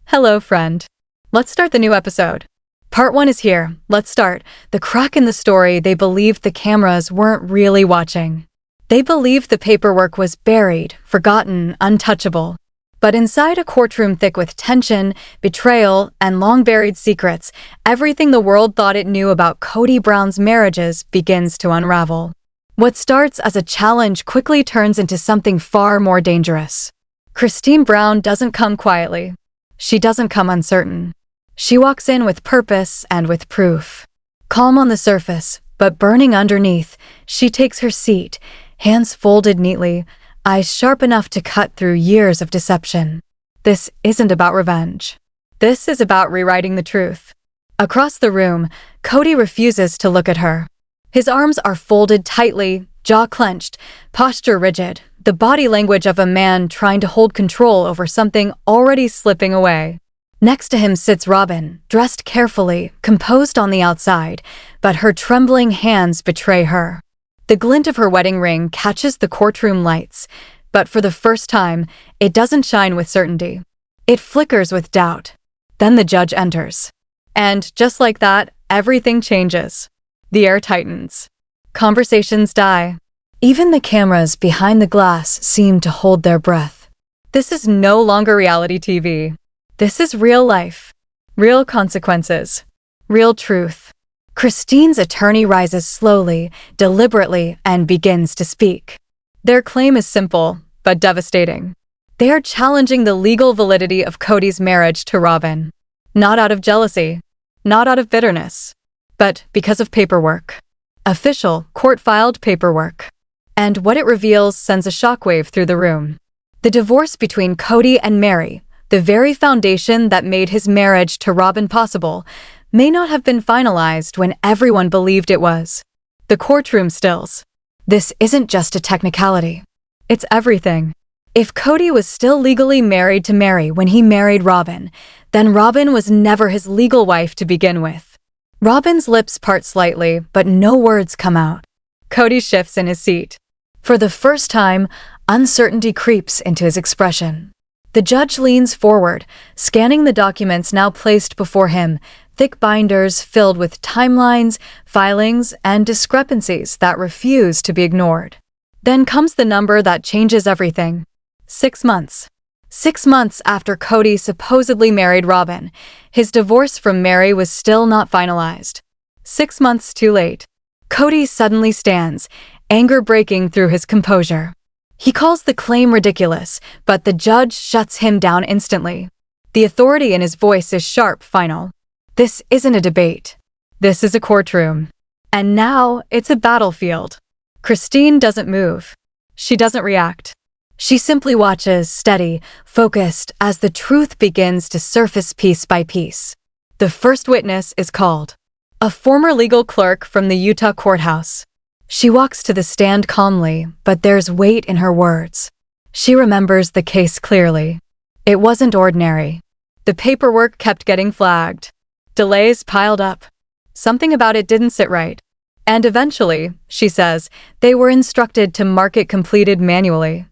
Hello, friend. Let's start the new episode. Part 1 is here. Let's start. The crack in the story, they believed the cameras weren't really watching. They believed the paperwork was buried, forgotten, untouchable. But inside a courtroom thick with tension, betrayal, and long-buried secrets, everything the world thought it knew about Kody Brown's marriages begins to unravel. What starts as a challenge quickly turns into something far more dangerous. Christine Brown doesn't come quietly. She doesn't come uncertain. She walks in with purpose and with proof. Calm on the surface, but burning underneath, she takes her seat, hands folded neatly, eyes sharp enough to cut through years of deception. This isn't about revenge. This is about rewriting the truth. Across the room, Kody refuses to look at her. His arms are folded tightly, jaw clenched, posture rigid, the body language of a man trying to hold control over something already slipping away. Next to him sits Robyn, dressed carefully, composed on the outside, but her trembling hands betray her. The glint of her wedding ring catches the courtroom lights, but for the first time, it doesn't shine with certainty. It flickers with doubt. Then the judge enters. And just like that, everything changes. The air tightens. Conversations die. Even the cameras behind the glass seem to hold their breath. This is no longer reality TV. This is real life. Real consequences. Real truth. Christine's attorney rises slowly, deliberately, and begins to speak. Their claim is simple, but devastating. They are challenging the legal validity of Kody's marriage to Robyn. Not out of jealousy, not out of bitterness, but because of paperwork. Official, court-filed paperwork. And what it reveals sends a shockwave through the room. The divorce between Kody and Mary, the very foundation that made his marriage to Robyn possible, may not have been finalized when everyone believed it was. The courtroom stills. This isn't just a technicality. It's everything. If Kody was still legally married to Mary when he married Robyn, then Robyn was never his legal wife to begin with. Robyn's lips part slightly, but no words come out. Kody shifts in his seat. For the first time, uncertainty creeps into his expression. The judge leans forward, scanning the documents now placed before him, thick binders filled with timelines, filings, and discrepancies that refuse to be ignored. Then comes the number that changes everything. 6 months. 6 months after Kody supposedly married Robyn, his divorce from Mary was still not finalized. 6 months too late. Kody suddenly stands, anger breaking through his composure. He calls the claim ridiculous, but the judge shuts him down instantly. The authority in his voice is sharp, final. This isn't a debate. This is a courtroom. And now it's a battlefield. Christine doesn't move. She doesn't react. She simply watches, steady, focused, as the truth begins to surface piece by piece. The first witness is called. A former legal clerk from the Utah courthouse. She walks to the stand calmly, but there's weight in her words. She remembers the case clearly. It wasn't ordinary. The paperwork kept getting flagged. Delays piled up. Something about it didn't sit right. And eventually, she says, they were instructed to mark it completed manually.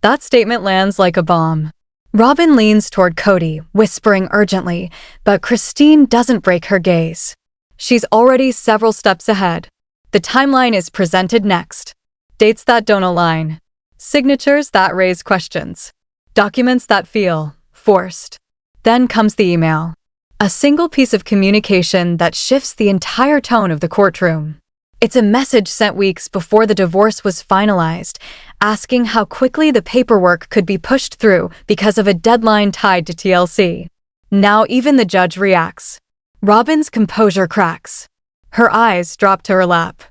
That statement lands like a bomb. Robyn leans toward Kody, whispering urgently, but Christine doesn't break her gaze. She's already several steps ahead. The timeline is presented next. Dates that don't align. Signatures that raise questions. Documents that feel forced. Then comes the email. A single piece of communication that shifts the entire tone of the courtroom. It's a message sent weeks before the divorce was finalized, asking how quickly the paperwork could be pushed through because of a deadline tied to TLC. Now even the judge reacts. Robyn's composure cracks. Her eyes drop to her lap.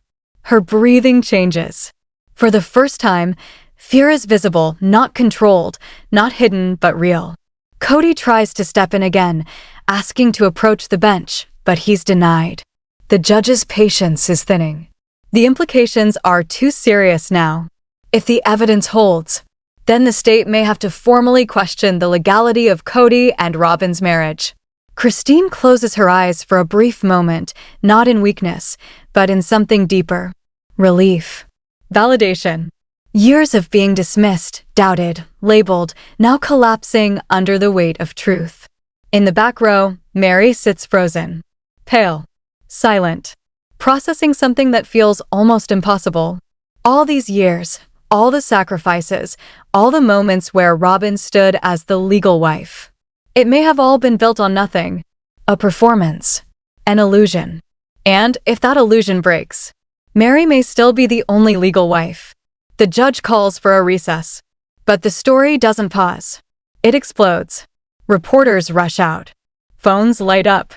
Her breathing changes. For the first time, fear is visible, not controlled, not hidden, but real. Kody tries to step in again, asking to approach the bench, but he's denied. The judge's patience is thinning. The implications are too serious now. If the evidence holds, then the state may have to formally question the legality of Kody and Robyn's marriage. Christine closes her eyes for a brief moment, not in weakness, but in something deeper. Relief. Validation. Years of being dismissed, doubted, labeled, now collapsing under the weight of truth. In the back row, Mary sits frozen, pale, silent, processing something that feels almost impossible. All these years, all the sacrifices, all the moments where Robyn stood as the legal wife. It may have all been built on nothing. A performance. An illusion. And if that illusion breaks, Mary may still be the only legal wife. The judge calls for a recess. But the story doesn't pause. It explodes. Reporters rush out. Phones light up.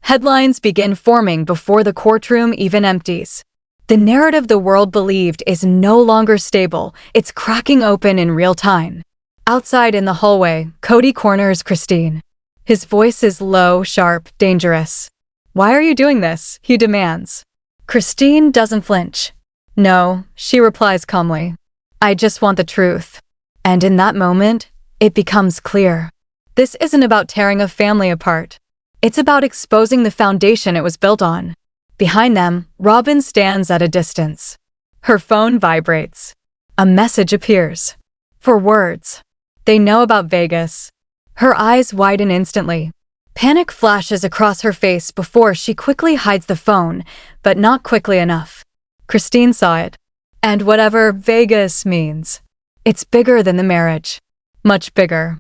Headlines begin forming before the courtroom even empties. The narrative the world believed is no longer stable. It's cracking open in real time. Outside in the hallway, Kody corners Christine. His voice is low, sharp, dangerous. "Why are you doing this?" he demands. Christine doesn't flinch. "No," she replies calmly. "I just want the truth." And in that moment, it becomes clear. This isn't about tearing a family apart. It's about exposing the foundation it was built on. Behind them, Robyn stands at a distance. Her phone vibrates. A message appears. For words. They know about Vegas. Her eyes widen instantly. Panic flashes across her face before she quickly hides the phone, but not quickly enough. Christine saw it. And whatever Vegas means, it's bigger than the marriage. Much bigger.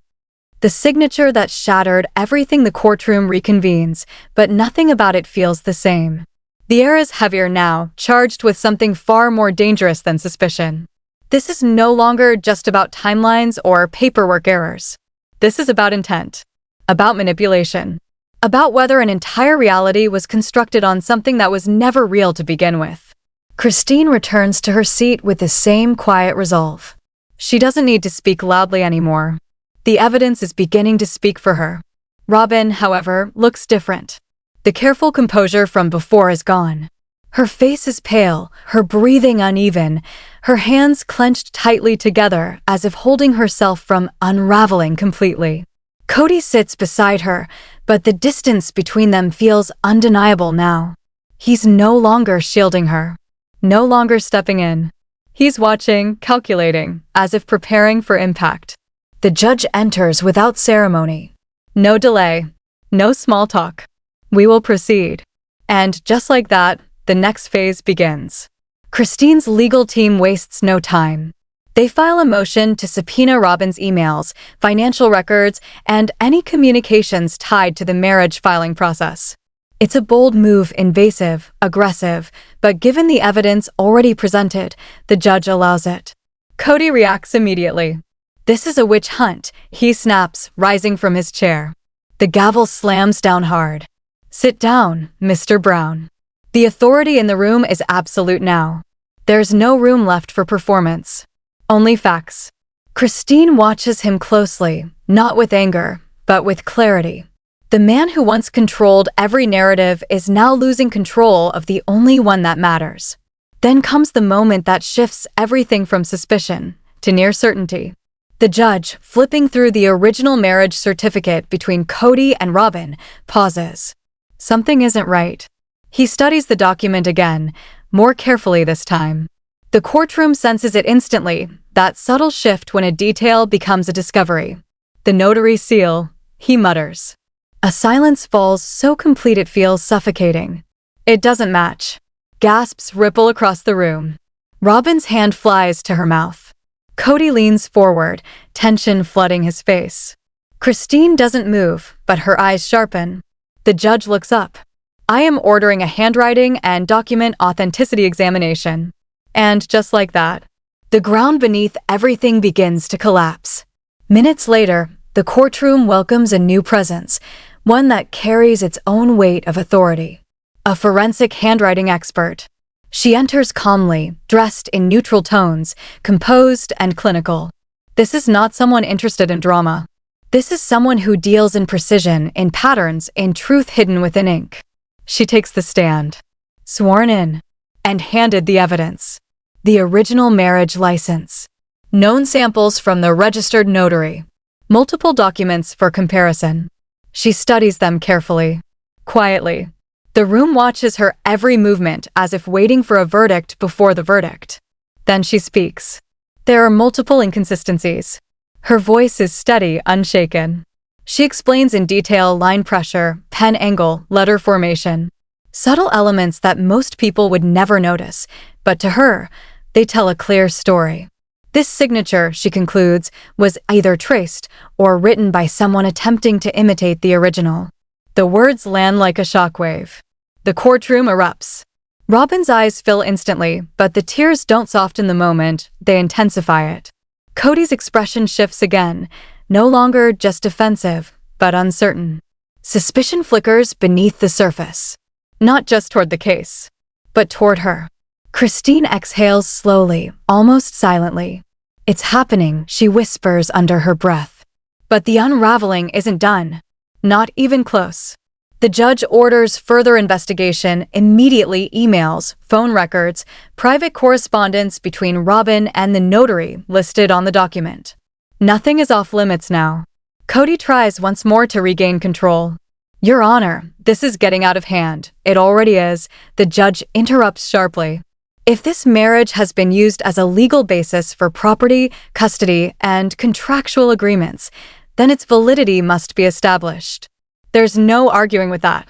The signature that shattered everything. The courtroom reconvenes, but nothing about it feels the same. The air is heavier now, charged with something far more dangerous than suspicion. This is no longer just about timelines or paperwork errors. This is about intent. About manipulation. About whether an entire reality was constructed on something that was never real to begin with. Christine returns to her seat with the same quiet resolve. She doesn't need to speak loudly anymore. The evidence is beginning to speak for her. Robyn, however, looks different. The careful composure from before is gone. Her face is pale, her breathing uneven, her hands clenched tightly together as if holding herself from unraveling completely. Kody sits beside her, but the distance between them feels undeniable now. He's no longer shielding her. No longer stepping in. He's watching, calculating, as if preparing for impact. The judge enters without ceremony. No delay. No small talk. "We will proceed." And just like that, the next phase begins. Christine's legal team wastes no time. They file a motion to subpoena Robyn's emails, financial records, and any communications tied to the marriage filing process. It's a bold move, invasive, aggressive, but given the evidence already presented, the judge allows it. Kody reacts immediately. "This is a witch hunt," he snaps, rising from his chair. The gavel slams down hard. "Sit down, Mr. Brown." The authority in the room is absolute now. There's no room left for performance. Only facts. Christine watches him closely, not with anger, but with clarity. The man who once controlled every narrative is now losing control of the only one that matters. Then comes the moment that shifts everything from suspicion to near certainty. The judge, flipping through the original marriage certificate between Kody and Robyn, pauses. Something isn't right. He studies the document again, more carefully this time. The courtroom senses it instantly, that subtle shift when a detail becomes a discovery. "The notary seal," he mutters. A silence falls so complete it feels suffocating. It doesn't match. Gasps ripple across the room. Robyn's hand flies to her mouth. Kody leans forward, tension flooding his face. Christine doesn't move, but her eyes sharpen. The judge looks up. "I am ordering a handwriting and document authenticity examination." And just like that, the ground beneath everything begins to collapse. Minutes later, the courtroom welcomes a new presence, one that carries its own weight of authority. A forensic handwriting expert. She enters calmly, dressed in neutral tones, composed and clinical. This is not someone interested in drama. This is someone who deals in precision, in patterns, in truth hidden within ink. She takes the stand, sworn in, and handed the evidence. The original marriage license. Known samples from the registered notary. Multiple documents for comparison. She studies them carefully, quietly. The room watches her every movement as if waiting for a verdict before the verdict. Then she speaks. There are multiple inconsistencies. Her voice is steady, unshaken. She explains in detail line pressure, pen angle, letter formation. Subtle elements that most people would never notice, but to her, they tell a clear story. This signature, she concludes, was either traced or written by someone attempting to imitate the original. The words land like a shockwave. The courtroom erupts. Robyn's eyes fill instantly, but the tears don't soften the moment, they intensify it. Kody's expression shifts again, no longer just defensive, but uncertain. Suspicion flickers beneath the surface. Not just toward the case, but toward her. Christine exhales slowly, almost silently. "It's happening," she whispers under her breath. But the unraveling isn't done. Not even close. The judge orders further investigation, immediately emails, phone records, private correspondence between Robyn and the notary listed on the document. Nothing is off limits now. Kody tries once more to regain control. "Your Honor, this is getting out of hand. It already is," the judge interrupts sharply. "If this marriage has been used as a legal basis for property, custody, and contractual agreements, then its validity must be established. There's no arguing with that."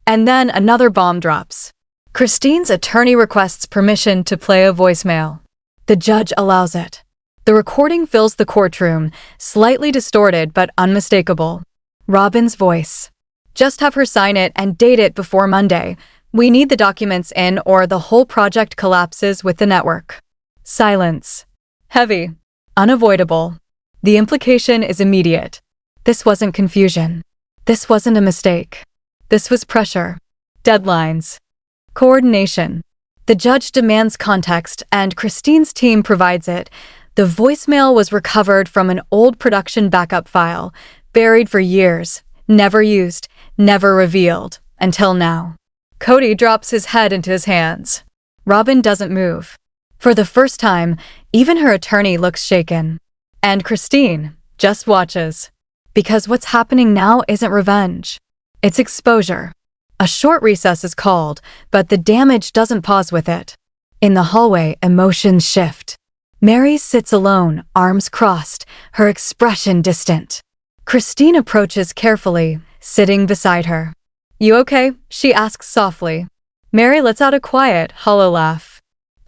And then another bomb drops. Christine's attorney requests permission to play a voicemail. The judge allows it. The recording fills the courtroom, slightly distorted but unmistakable. Robyn's voice. "Just have her sign it and date it before Monday. We need the documents in or the whole project collapses with the network." Silence. Heavy. Unavoidable. The implication is immediate. This wasn't confusion. This wasn't a mistake. This was pressure. Deadlines. Coordination. The judge demands context, and Christine's team provides it. The voicemail was recovered from an old production backup file, buried for years, never used, never revealed, until now. Kody drops his head into his hands. Robyn doesn't move. For the first time, even her attorney looks shaken. And Christine just watches. Because what's happening now isn't revenge. It's exposure. A short recess is called, but the damage doesn't pause with it. In the hallway, emotions shift. Mary sits alone, arms crossed, her expression distant. Christine approaches carefully, sitting beside her. "You okay?" she asks softly. Mary lets out a quiet, hollow laugh.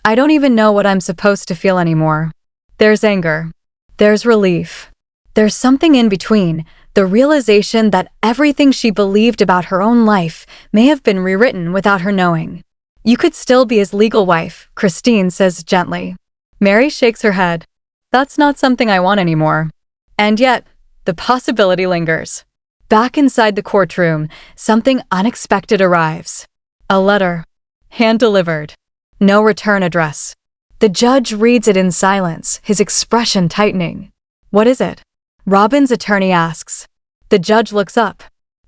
"I don't even know what I'm supposed to feel anymore." There's anger. There's relief. There's something in between, the realization that everything she believed about her own life may have been rewritten without her knowing. "You could still be his legal wife," Christine says gently. Mary shakes her head. "That's not something I want anymore." And yet, the possibility lingers. Back inside the courtroom, something unexpected arrives. A letter. Hand-delivered. No return address. The judge reads it in silence, his expression tightening. "What is it?" Robyn's attorney asks. The judge looks up.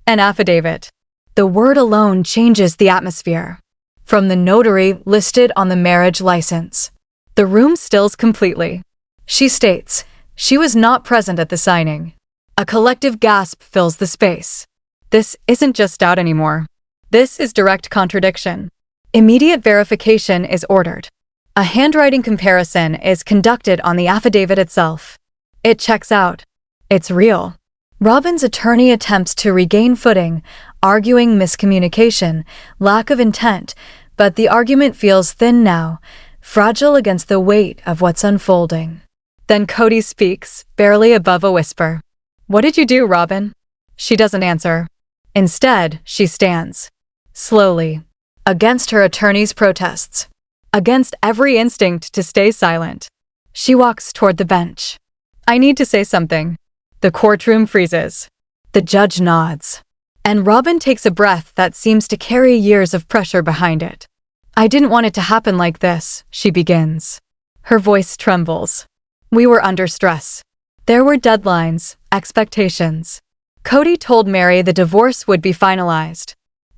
An affidavit. The word alone changes the atmosphere. From the notary listed on the marriage license. The room stills completely. She states she was not present at the signing. A collective gasp fills the space. This isn't just doubt anymore. This is direct contradiction. Immediate verification is ordered. A handwriting comparison is conducted on the affidavit itself. It checks out. It's real. Robyn's attorney attempts to regain footing, arguing miscommunication, lack of intent, but the argument feels thin now, fragile against the weight of what's unfolding. Then Kody speaks, barely above a whisper. "What did you do, Robyn?" She doesn't answer. Instead, she stands. Slowly. Against her attorney's protests. Against every instinct to stay silent. She walks toward the bench. "I need to say something." The courtroom freezes. The judge nods. And Robyn takes a breath that seems to carry years of pressure behind it. "I didn't want it to happen like this," she begins. Her voice trembles. "We were under stress. There were deadlines, expectations. Kody told Mary the divorce would be finalized.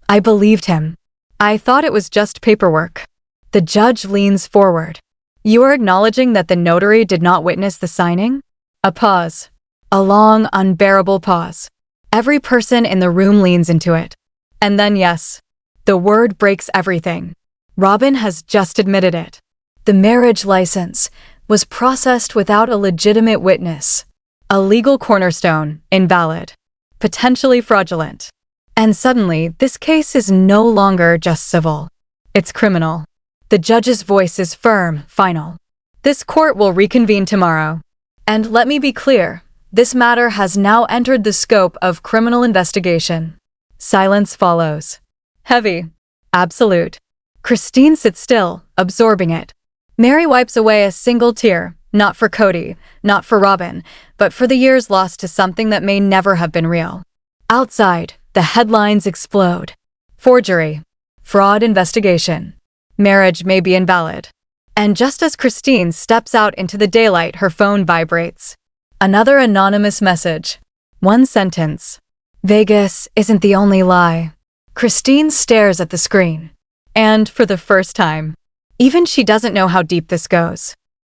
I believed him. I thought it was just paperwork." The judge leans forward. "You are acknowledging that the notary did not witness the signing?" A pause. A long, unbearable pause. Every person in the room leans into it. And then yes, the word breaks everything. Robyn has just admitted it. The marriage license was processed without a legitimate witness. A legal cornerstone, invalid. potentially fraudulent. And suddenly, this case is no longer just civil. It's criminal. The judge's voice is firm, final. This court will reconvene tomorrow. And let me be clear, this matter has now entered the scope of criminal investigation. Silence follows. Heavy. Absolute. Christine sits still, absorbing it. Mary wipes away a single tear, not for Kody, not for Robyn, but for the years lost to something that may never have been real. Outside, the headlines explode. Forgery. Fraud investigation. Marriage may be invalid. And just as Christine steps out into the daylight, her phone vibrates. Another anonymous message. One sentence. Vegas isn't the only lie. Christine stares at the screen. And for the first time, even she doesn't know how deep this goes.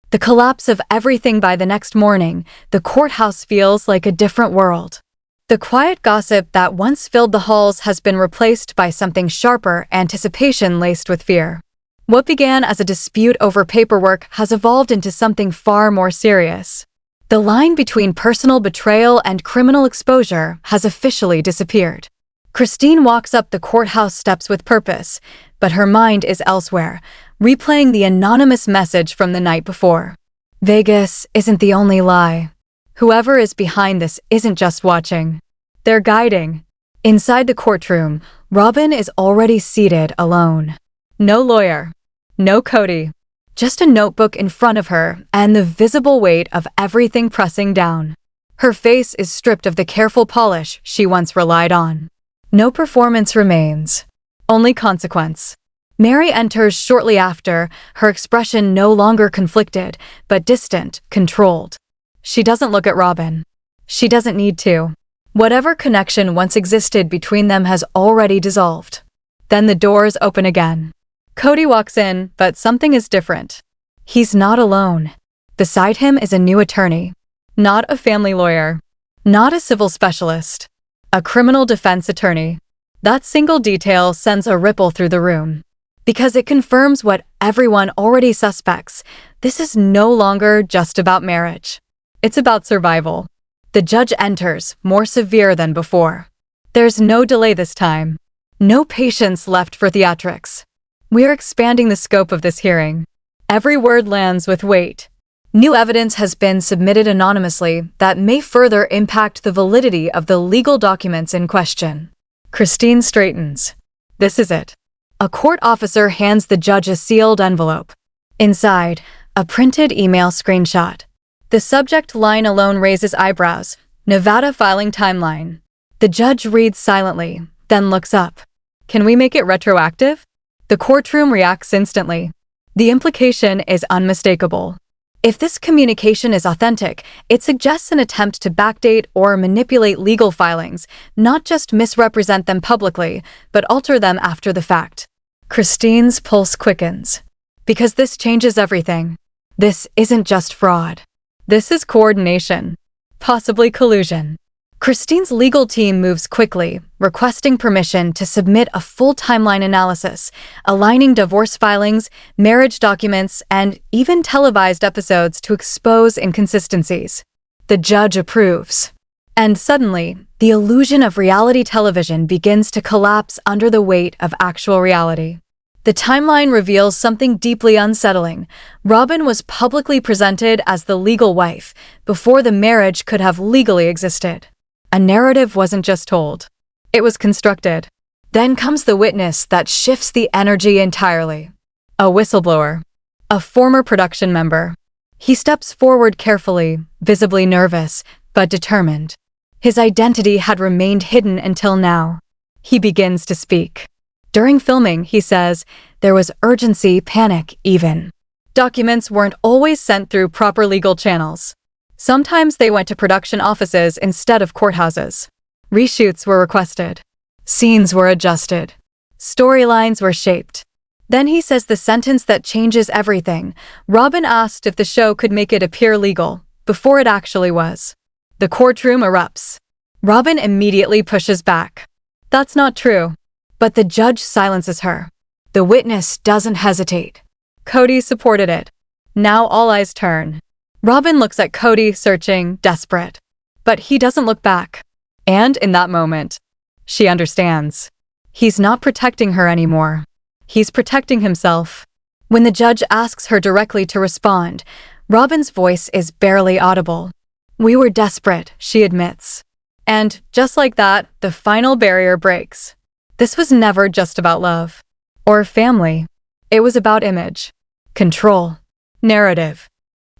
The collapse of everything. By the next morning, the courthouse feels like a different world. The quiet gossip that once filled the halls has been replaced by something sharper, anticipation laced with fear. What began as a dispute over paperwork has evolved into something far more serious. The line between personal betrayal and criminal exposure has officially disappeared. Christine walks up the courthouse steps with purpose, but her mind is elsewhere, replaying the anonymous message from the night before. Vegas isn't the only lie. Whoever is behind this isn't just watching. They're guiding. Inside the courtroom, Robyn is already seated alone. No lawyer. No Kody. Just a notebook in front of her and the visible weight of everything pressing down. Her face is stripped of the careful polish she once relied on. No performance remains. Only consequence. Mary enters shortly after, her expression no longer conflicted, but distant, controlled. She doesn't look at Robyn. She doesn't need to. Whatever connection once existed between them has already dissolved. Then the doors open again. Kody walks in, but something is different. He's not alone. Beside him is a new attorney. Not a family lawyer. Not a civil specialist. A criminal defense attorney. That single detail sends a ripple through the room. Because it confirms what everyone already suspects. This is no longer just about marriage. It's about survival. The judge enters, more severe than before. There's no delay this time. No patience left for theatrics. We're expanding the scope of this hearing. Every word lands with weight. New evidence has been submitted anonymously that may further impact the validity of the legal documents in question. Christine straightens. This is it. A court officer hands the judge a sealed envelope. Inside, a printed email screenshot. The subject line alone raises eyebrows. Nevada filing timeline. The judge reads silently, then looks up. Can we make it retroactive? The courtroom reacts instantly. The implication is unmistakable. If this communication is authentic, it suggests an attempt to backdate or manipulate legal filings, not just misrepresent them publicly, but alter them after the fact. Christine's pulse quickens. Because this changes everything. This isn't just fraud. This is coordination. Possibly collusion. Christine's legal team moves quickly, requesting permission to submit a full timeline analysis, aligning divorce filings, marriage documents, and even televised episodes to expose inconsistencies. The judge approves. And suddenly, the illusion of reality television begins to collapse under the weight of actual reality. The timeline reveals something deeply unsettling. Robyn was publicly presented as the legal wife before the marriage could have legally existed. A narrative wasn't just told. It was constructed. Then comes the witness that shifts the energy entirely. A whistleblower. A former production member. He steps forward carefully, visibly nervous, but determined. His identity had remained hidden until now. He begins to speak. During filming, he says, there was urgency, panic, even. Documents weren't always sent through proper legal channels. Sometimes they went to production offices instead of courthouses. Reshoots were requested. Scenes were adjusted. Storylines were shaped. Then he says the sentence that changes everything. Robyn asked if the show could make it appear legal, before it actually was. The courtroom erupts. Robyn immediately pushes back. That's not true. But the judge silences her. The witness doesn't hesitate. Kody supported it. Now all eyes turn. Robyn looks at Kody, searching, desperate. But he doesn't look back. And in that moment, she understands. He's not protecting her anymore. He's protecting himself. When the judge asks her directly to respond, Robyn's voice is barely audible. "We were desperate," she admits. And just like that, the final barrier breaks. This was never just about love or family. It was about image, control, narrative.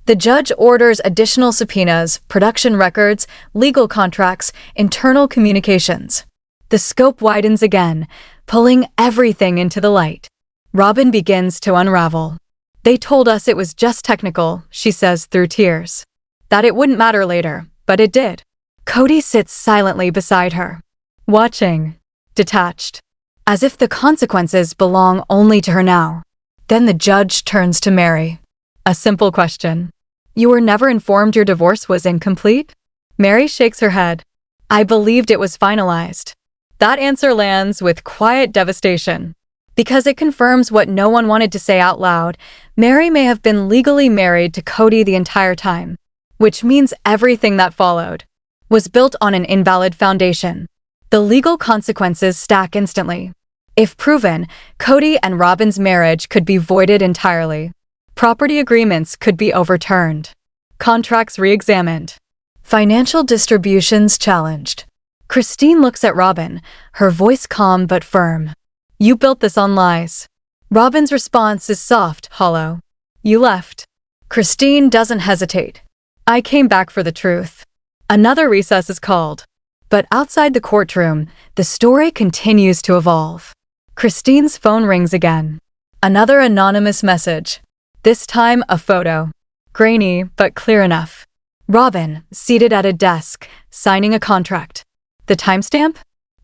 The judge orders additional subpoenas, production records, legal contracts, internal communications. The scope widens again, pulling everything into the light. Robyn begins to unravel. "They told us it was just technical," she says through tears. "That it wouldn't matter later, but it did." Kody sits silently beside her, watching, detached, as if the consequences belong only to her now. Then the judge turns to Mary. A simple question. "You were never informed your divorce was incomplete?" Mary shakes her head. "I believed it was finalized." That answer lands with quiet devastation. Because it confirms what no one wanted to say out loud, Mary may have been legally married to Kody the entire time, which means everything that followed was built on an invalid foundation. The legal consequences stack instantly. If proven, Kody and Robyn's marriage could be voided entirely. Property agreements could be overturned. Contracts re-examined. Financial distributions challenged. Christine looks at Robyn, her voice calm but firm. "You built this on lies." Robyn's response is soft, hollow. "You left." Christine doesn't hesitate. "I came back for the truth." Another recess is called. But outside the courtroom, the story continues to evolve. Christine's phone rings again. Another anonymous message. This time a photo. Grainy, but clear enough. Robyn, seated at a desk, signing a contract. The timestamp?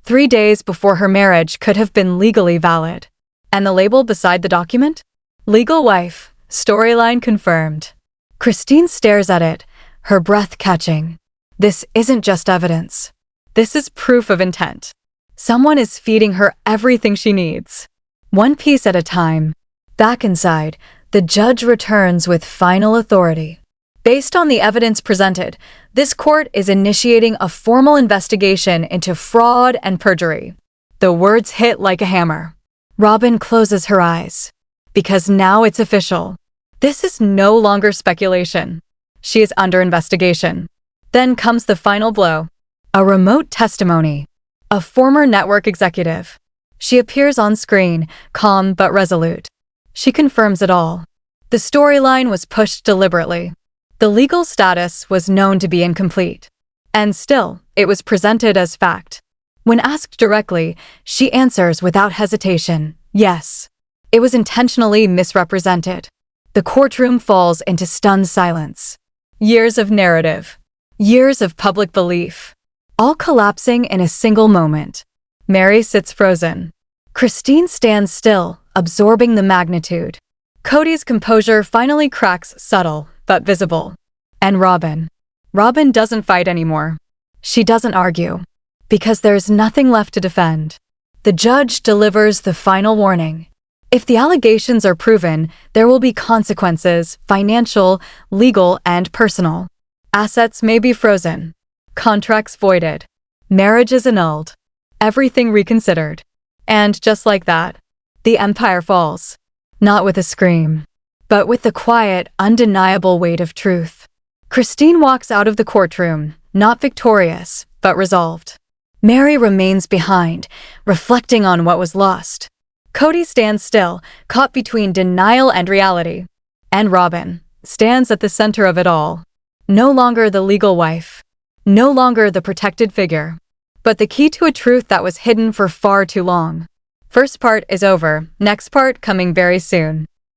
3 days before her marriage could have been legally valid. And the label beside the document? Legal wife, storyline confirmed. Christine stares at it, her breath catching. This isn't just evidence. This is proof of intent. Someone is feeding her everything she needs. One piece at a time. Back inside, the judge returns with final authority. Based on the evidence presented, this court is initiating a formal investigation into fraud and perjury. The words hit like a hammer. Robyn closes her eyes. Because now it's official. This is no longer speculation. She is under investigation. Then comes the final blow. A remote testimony. A former network executive. She appears on screen, calm but resolute. She confirms it all. The storyline was pushed deliberately. The legal status was known to be incomplete. And still, it was presented as fact. When asked directly, she answers without hesitation, yes. It was intentionally misrepresented. The courtroom falls into stunned silence. Years of narrative. Years of public belief. All collapsing in a single moment. Mary sits frozen. Christine stands still, absorbing the magnitude. Kody's composure finally cracks, subtle but visible. And Robyn. Robyn doesn't fight anymore. She doesn't argue. Because there's nothing left to defend. The judge delivers the final warning. If the allegations are proven, there will be consequences, financial, legal, and personal. Assets may be frozen. Contracts voided. Marriages annulled. Everything reconsidered. And just like that, the empire falls. Not with a scream, but with the quiet, undeniable weight of truth. Christine walks out of the courtroom, not victorious, but resolved. Mary remains behind, reflecting on what was lost. Kody stands still, caught between denial and reality. And Robyn stands at the center of it all. No longer the legal wife. No longer the protected figure. But the key to a truth that was hidden for far too long. First part is over, next part coming very soon.